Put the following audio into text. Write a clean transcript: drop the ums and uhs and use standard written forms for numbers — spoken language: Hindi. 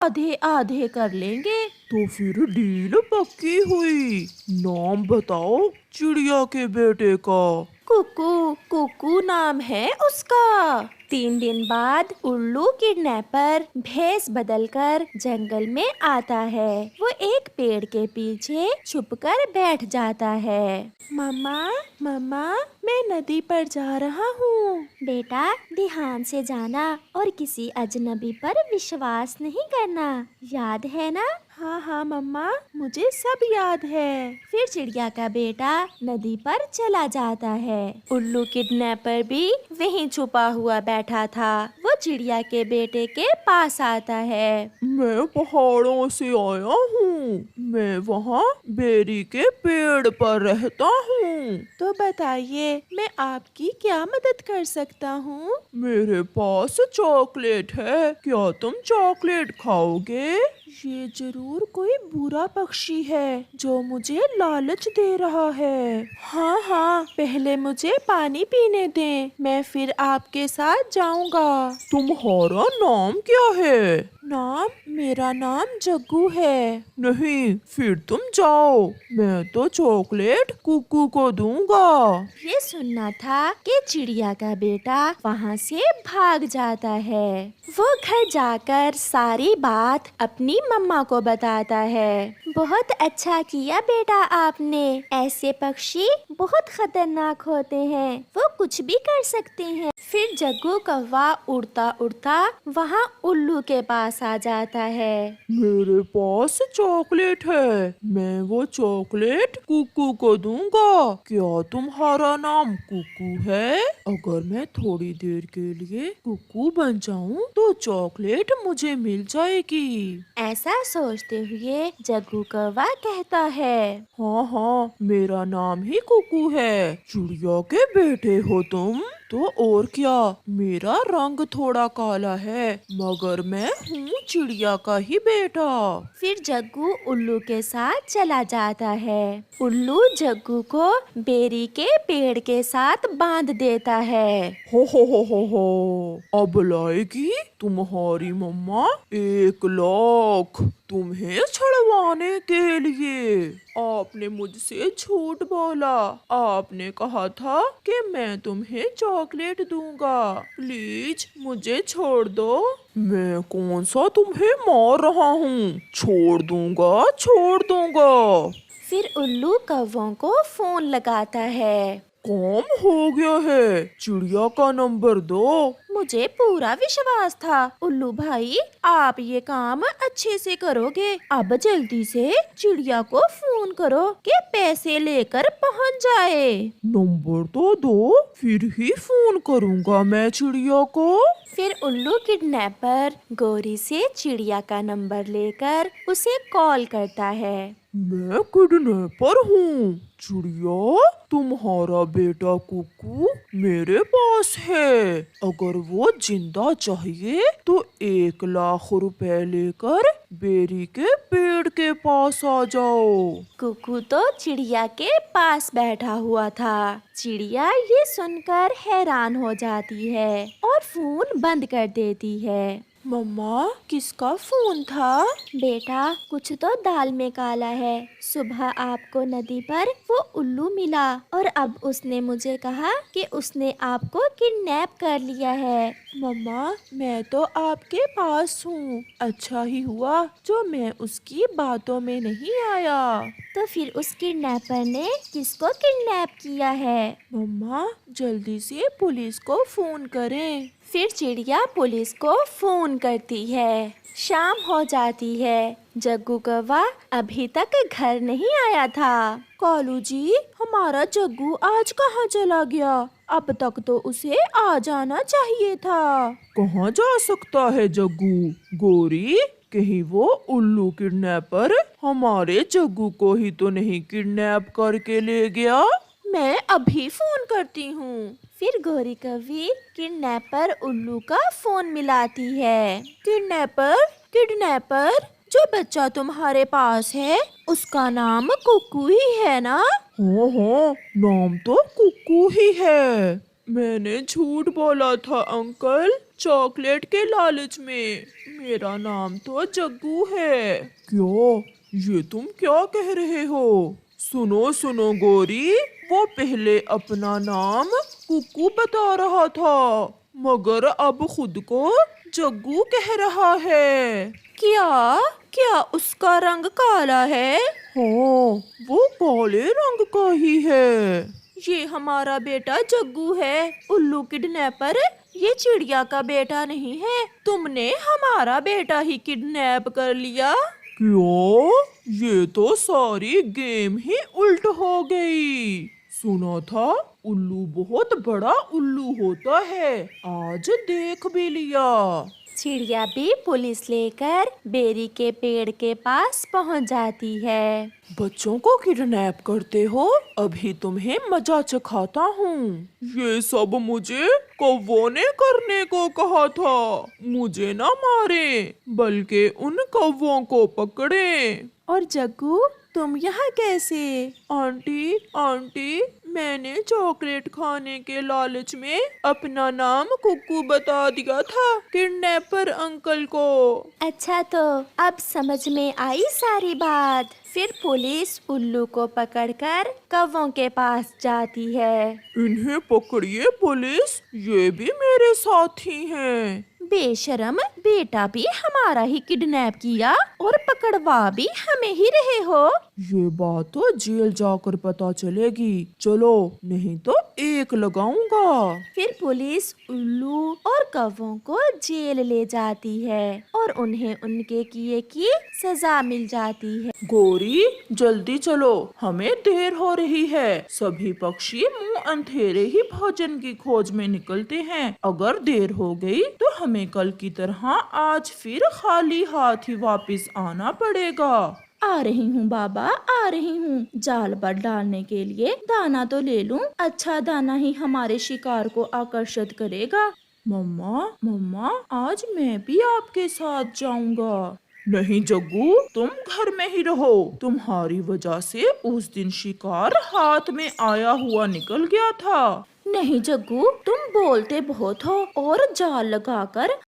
आधे आधे कर लेंगे। तो फिर डील पक्की हुई। नाम बताओ चिड़िया के बेटे का। कुकू, कुकू नाम है उसका। 3 दिन बाद उल्लू किडनैपर भेष बदलकर जंगल में आता है। वो एक पेड़ के पीछे छुपकर बैठ जाता है। मम्मा, मम्मा, मैं नदी पर जा रहा हूँ। बेटा, ध्यान से जाना और किसी अजनबी पर विश्वास नहीं करना, याद है ना? हाँ हाँ मम्मा, मुझे सब याद है। फिर चिड़िया का बेटा नदी पर चला जाता है। उल्लू किडनैपर भी वहीं छुपा हुआ बैठा था। वो चिड़िया के बेटे के पास आता है। मैं पहाड़ों से आया हूँ। मैं वहाँ बेरी के पेड़ पर रहता हूँ। तो बताइए, मैं आपकी क्या मदद कर सकता हूँ? मेरे पास चॉकलेट है, क्या तुम चॉकलेट खाओगे? ये जरूर कोई बुरा पक्षी है जो मुझे लालच दे रहा है। हाँ हाँ, पहले मुझे पानी पीने दें, मैं फिर आपके साथ जाऊंगा। तुम्हारा नाम क्या है? नाम? मेरा नाम जग्गू है। नहीं, फिर तुम जाओ, मैं तो चॉकलेट कुकू को दूंगा। ये सुनना था कि चिड़िया का बेटा वहाँ से भाग जाता है। वो घर जाकर सारी बात अपनी मम्मा को बताता है। बहुत अच्छा किया बेटा आपने। ऐसे पक्षी बहुत खतरनाक होते हैं, वो कुछ भी कर सकते हैं। फिर जग्गू कौवा उड़ता उड़ता वहाँ उल्लू के पास आ जाता है। मेरे पास चॉकलेट है, मैं वो चॉकलेट कुकू को दूंगा। क्या तुम्हारा नाम कुकू है? अगर मैं थोड़ी देर के लिए कुकू बन जाऊं तो चॉकलेट मुझे मिल जाएगी। ऐसा सोचते हुए जग्गू कौवा कहता है, हाँ हाँ, मेरा नाम ही कुकू है। चिड़िया के बेटे हो तुम? तो और क्या, मेरा रंग थोड़ा काला है, मगर मैं हूँ चिड़िया का ही बेटा। फिर जग्गू उल्लू के साथ चला जाता है। उल्लू जग्गू को बेरी के पेड़ के साथ बांध देता है। हो, अब लाएगी तुम्हारी मम्मा 1 लाख तुम्हें छुड़वाने के लिए। आपने मुझसे झूठ बोला। आपने कहा था कि मैं तुम्हें चॉकलेट दूंगा। प्लीज मुझे छोड़ दो। मैं कौन सा तुम्हें मार रहा हूँ, छोड़ दूंगा, छोड़ दूंगा। फिर उल्लू कौवों को फोन लगाता है। काम हो गया है, चिड़िया का नंबर दो। मुझे पूरा विश्वास था उल्लू भाई, आप ये काम अच्छे से करोगे। अब जल्दी से चिड़िया को फोन करो कि पैसे लेकर पहुंच जाए। नंबर तो दो, फिर ही फोन करूंगा मैं चिड़िया को। फिर उल्लू किडनैपर गोरी से चिड़िया का नंबर लेकर उसे कॉल करता है। मैं किडनैपर हूँ चिड़िया, तुम्हारा बेटा कुकू मेरे पास है। अगर वो जिंदा चाहिए तो 1 लाख रुपए लेकर बेरी के पेड़ के पास आ जाओ। कुकू तो चिड़िया के पास बैठा हुआ था। चिड़िया ये सुनकर हैरान हो जाती है और फोन बंद कर देती है। मम्मा, किसका फोन था? बेटा, कुछ तो दाल में काला है। सुबह आपको नदी पर वो उल्लू मिला और अब उसने मुझे कहा कि उसने आपको किडनैप कर लिया है। मम्मा, मैं तो आपके पास हूँ। अच्छा ही हुआ जो मैं उसकी बातों में नहीं आया। तो फिर उस किडनैपर ने किसको किडनैप किया है? मम्मा, जल्दी से पुलिस को फोन करें। फिर चिड़िया पुलिस को फोन करती है। शाम हो जाती है। जग्गू कौवा अभी तक घर नहीं आया था। कालू जी, हमारा जग्गू आज कहाँ चला गया? अब तक तो उसे आ जाना चाहिए था। कहाँ जा सकता है जग्गू? गोरी, कहीं वो उल्लू किडनैपर हमारे जग्गू को ही तो नहीं किडनैप करके ले गया? मैं अभी फोन करती हूँ। फिर गोरी कौवी किडनैपर उल्लू का फोन मिलाती है। किडनैपर, किडनैपर, जो बच्चा तुम्हारे पास है उसका नाम कुकू ही है ना? हाँ हाँ, नाम तो कुकू ही है। मैंने झूठ बोला था अंकल, चॉकलेट के लालच में। मेरा नाम तो जग्गू है। क्या? ये तुम क्या कह रहे हो? सुनो सुनो गोरी, वो पहले अपना नाम कुकू बता रहा था, मगर अब खुद को जग्गू कह रहा है। क्या क्या उसका रंग काला है? हाँ, वो काले रंग का ही है। ये हमारा बेटा जग्गू है, उल्लू किडनैपर। ये चिड़िया का बेटा नहीं है। तुमने हमारा बेटा ही किडनैप कर लिया। क्यों? ये तो सारी गेम ही उल्ट हो गई। सुना था उल्लू बहुत बड़ा उल्लू होता है, आज देख भी लिया। चिड़िया भी पुलिस लेकर बेरी के पेड़ के पास पहुंच जाती है। बच्चों को किडनैप करते हो, अभी तुम्हें मजा चखाता हूँ। ये सब मुझे कौवों ने करने को कहा था। मुझे ना मारे, बल्कि उन कौवों को पकड़े। और जग्गू, तुम यहाँ कैसे? आंटी आंटी, मैंने चॉकलेट खाने के लालच में अपना नाम कुकू बता दिया था किडनैपर अंकल को। अच्छा, तो अब समझ में आई सारी बात। फिर पुलिस उल्लू को पकड़कर कौवों के पास जाती है। इन्हें पकड़िए पुलिस, ये भी मेरे साथी हैं। बेशरम, बेटा भी हमारा ही किडनैप किया और पकड़वा भी हमें ही रहे हो। ये बात तो जेल जाकर पता चलेगी। चलो, नहीं तो एक लगाऊंगा। फिर पुलिस उल्लू और कौवों को जेल ले जाती है और उन्हें उनके किए की सजा मिल जाती है। गोरी, जल्दी चलो, हमें देर हो रही है। सभी पक्षी मुंह अंधेरे ही भोजन की खोज में निकलते हैं। अगर देर हो गई तो हमें कल की तरह आज फिर खाली हाथ ही वापस आना पड़ेगा। आ रही हूँ बाबा, आ रही हूँ। जाल पर डालने के लिए दाना तो ले लूं। अच्छा दाना ही हमारे शिकार को आकर्षित करेगा। मम्मा मम्मा, आज मैं भी आपके साथ जाऊंगा। नहीं जग्गू, तुम घर में ही रहो। तुम्हारी वजह से उस दिन शिकार हाथ में आया हुआ निकल गया था। नहीं जग्गू, तुम बोलते बहुत हो और जाल लगाकर